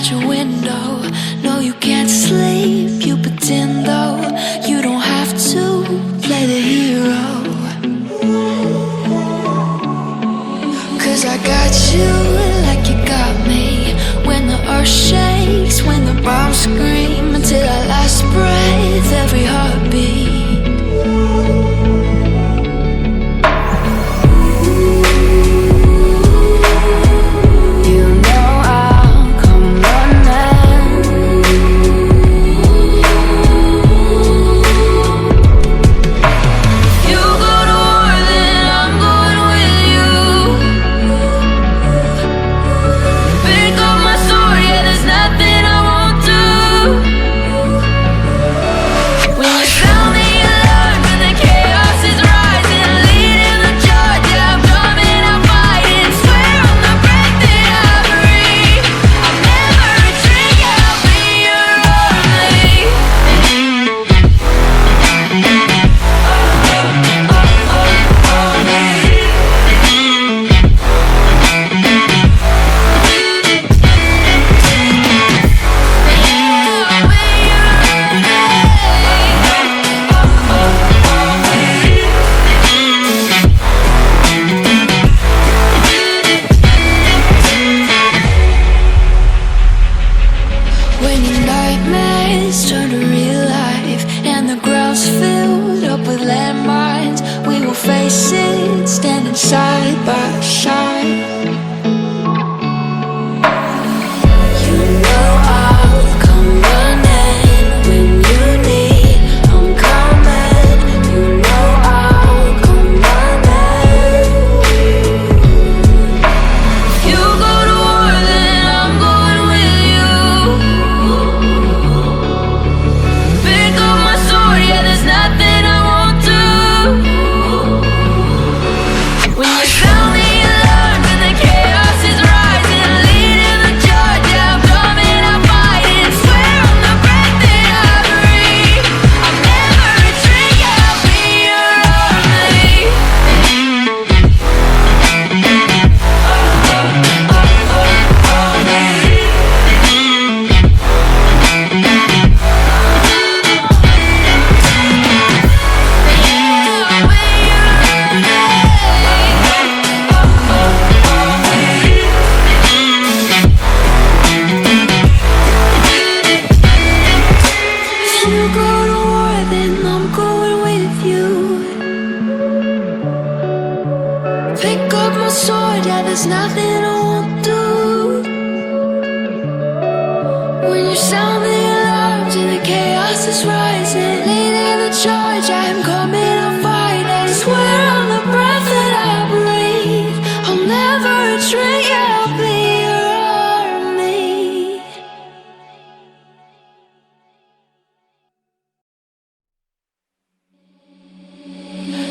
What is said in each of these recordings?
out your window. No, you can't sleep, you pretend though. You don't have to play the hero, 'cause I got you like you got me. When the earth shakes, when the bombs scream, until our last breath, every heartbeat.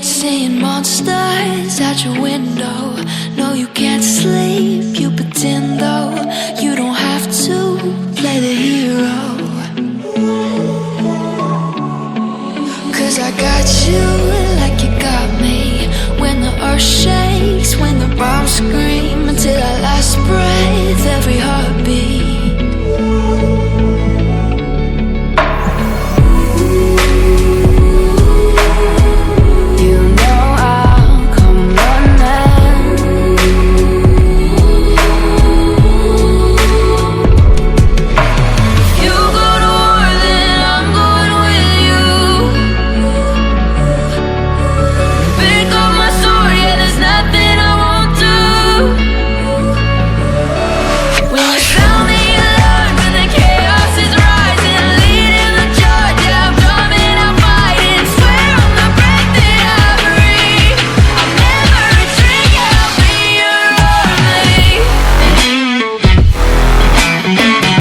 Seeing monsters out your window. No, you can't sleep, you pretend though. You don't have to play the hero, 'cause I got you